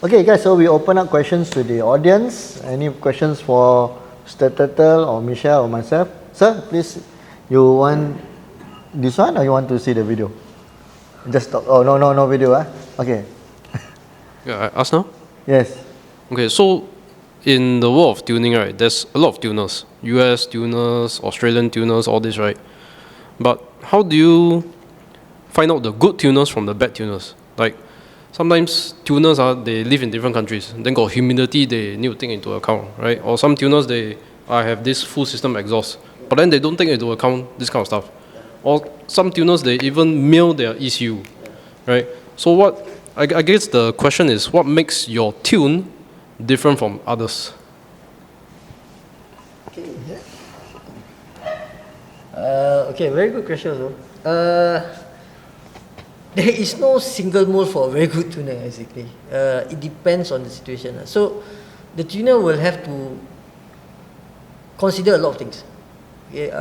Okay, guys, so we open up questions to the audience. Any questions for Mr. Turtle or Michelle or myself? Sir, please, you want this one or you want to see the video? Just talk. Oh, no video, Okay. Yeah, I ask now? Yes. Okay, so in the world of tuning, right, there's a lot of tuners. US tuners, Australian tuners, all this, right? But how do you find out the good tuners from the bad tuners? Like, sometimes tuners, they live in different countries. Then got humidity, they need to take into account, right? Or some tuners, they have this full system exhaust. But then they don't take into account this kind of stuff. Or some tuners, they even mail their ECU, right? So what, I guess the question is, what makes your tune different from others? Okay, very good question also. There is no single mold for a very good tuner, basically. It depends on the situation. So, the tuner will have to consider a lot of things. Okay,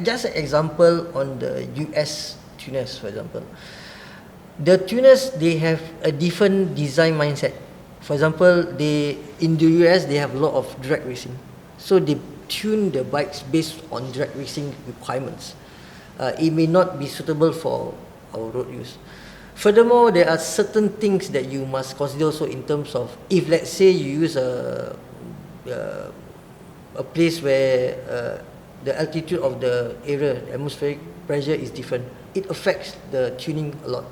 just an example on the US tuners, for example. The tuners, they have a different design mindset. For example, in the US, they have a lot of drag racing. So, they tune the bikes based on drag racing requirements. It may not be suitable for our road use. Furthermore, there are certain things that you must consider also in terms of, if let's say you use a place where the altitude of the area, atmospheric pressure is different, it affects the tuning a lot.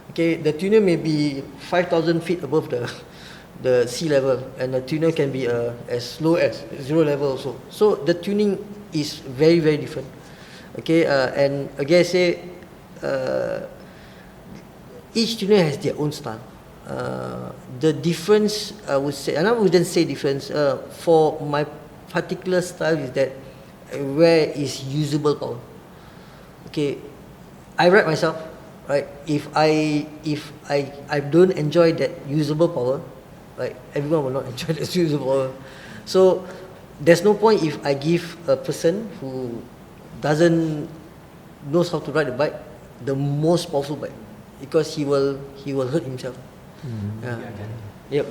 Okay, the tuner may be 5,000 feet above the sea level, and the tuner can be as low as 0 level also. So the tuning is very, very different. Okay, and again I say, each tuner has their own style. The difference, I would say, and I wouldn't say difference, for my particular style is that where is usable power. Okay, I ride myself, right? If I don't enjoy that usable power, right, everyone will not enjoy that usable power. So there's no point if I give a person who knows how to ride a bike the most powerful bike, because he will hurt himself. Yep.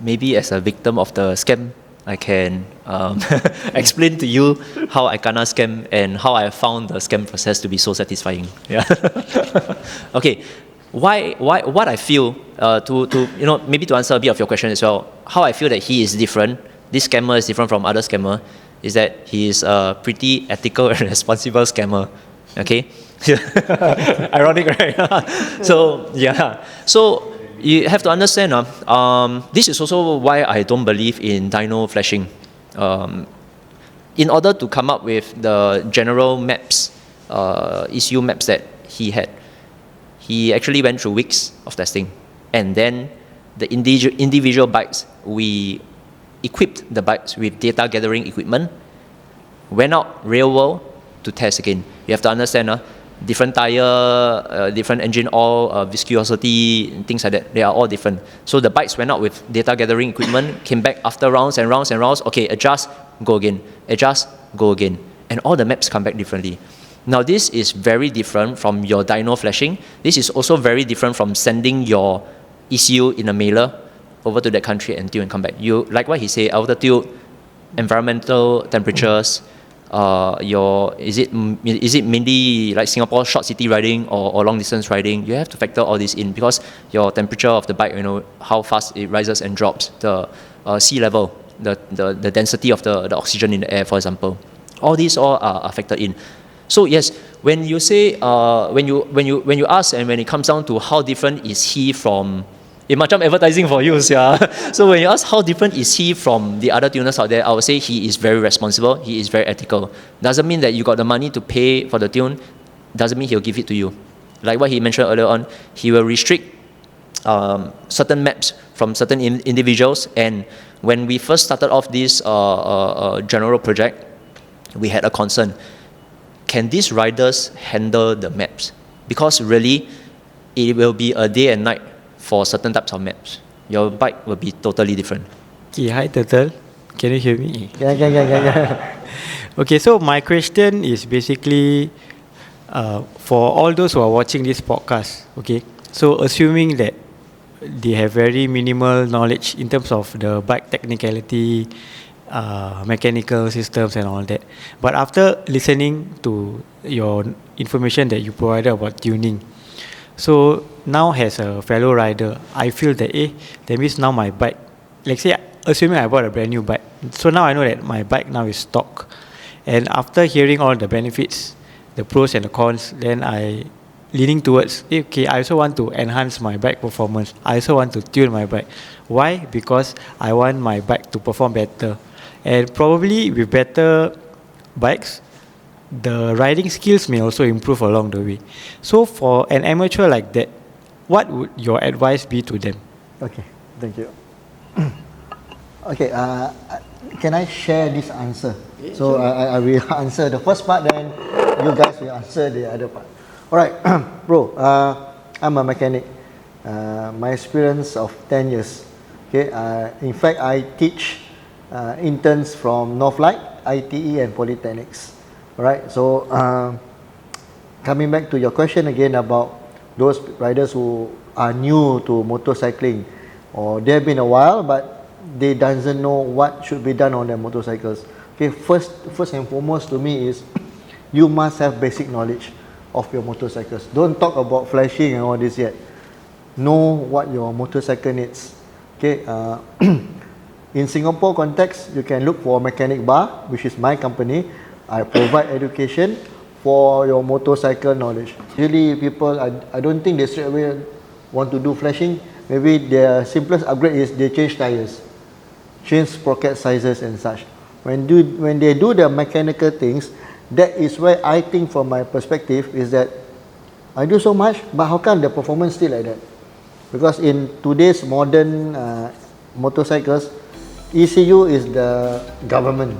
Maybe as a victim of the scam, I can explain to you how I kena scam and how I found the scam process to be so satisfying. Yeah. Okay. What I feel to maybe to answer a bit of your question as well, how I feel that he is different, this scammer is different from other scammer, is that he is a pretty ethical and responsible scammer. Okay. Ironic, right? So yeah. So you have to understand, this is also why I don't believe in dyno flashing. In order to come up with the general maps, ECU maps that he had, he actually went through weeks of testing. And then the individual bikes, we equipped the bikes with data gathering equipment, went out real world to test again. You have to understand, different tire, different engine oil, viscosity, things like that. They are all different. So the bikes went out with data gathering equipment, came back after rounds and rounds and rounds. Okay, adjust, go again. Adjust, go again. And all the maps come back differently. Now this is very different from your dyno flashing. This is also very different from sending your ECU in a mailer over to that country and tune and come back. You, like what he said, altitude, environmental temperatures, is it mainly like Singapore short city riding or long distance riding? You have to factor all this in, because your temperature of the bike, how fast it rises and drops, the sea level, the density of the oxygen in the air, for example. All these are factored in. So yes, when you say when you ask, and when it comes down to how different is he from macam advertising for you, yeah. So when you ask how different is he from the other tuners out there, I would say he is very responsible, he is very ethical. Doesn't mean that you got the money to pay for the tune, doesn't mean he'll give it to you. Like what he mentioned earlier on, he will restrict certain maps from certain individuals. And when we first started off this general project, we had a concern. Can these riders handle the maps? Because really, it will be a day and night for certain types of maps. Your bike will be totally different. Okay, hi Turtle. Can you hear me? Yeah. Okay, so my question is basically for all those who are watching this podcast. Okay, so assuming that they have very minimal knowledge in terms of the bike technicality, mechanical systems and all that. But after listening to your information that you provided about tuning, so now as a fellow rider, I feel that that means now my bike, let's say assuming I bought a brand new bike, so now I know that my bike now is stock, and after hearing all the benefits, the pros and the cons, then I leaning towards okay, I also want to enhance my bike performance. I also want to tune my bike. Why? Because I want my bike to perform better, and probably with better bikes, the riding skills may also improve along the way. So for an amateur like that, what would your advice be to them? Okay, thank you. Okay, can I share this answer? So I will answer the first part, then you guys will answer the other part. Alright, bro, I'm a mechanic. My experience of 10 years. Okay, in fact, I teach interns from Northlight, ITE and Polytechnics. Alright, so coming back to your question again about those riders who are new to motorcycling, or they've been a while but they doesn't know what should be done on their motorcycles. Okay, first and foremost to me is you must have basic knowledge of your motorcycles. Don't talk about flashing and all this yet. Know what your motorcycle needs. Okay, in Singapore context, you can look for a mechanic bar, which is my company. I provide education for your motorcycle knowledge. Usually people, I don't think they straight away want to do flashing. Maybe their simplest upgrade is they change tires, change sprocket sizes and such. When they do the mechanical things, that is where I think from my perspective is that I do so much, but how come the performance still like that? Because in today's modern motorcycles, ECU is the government.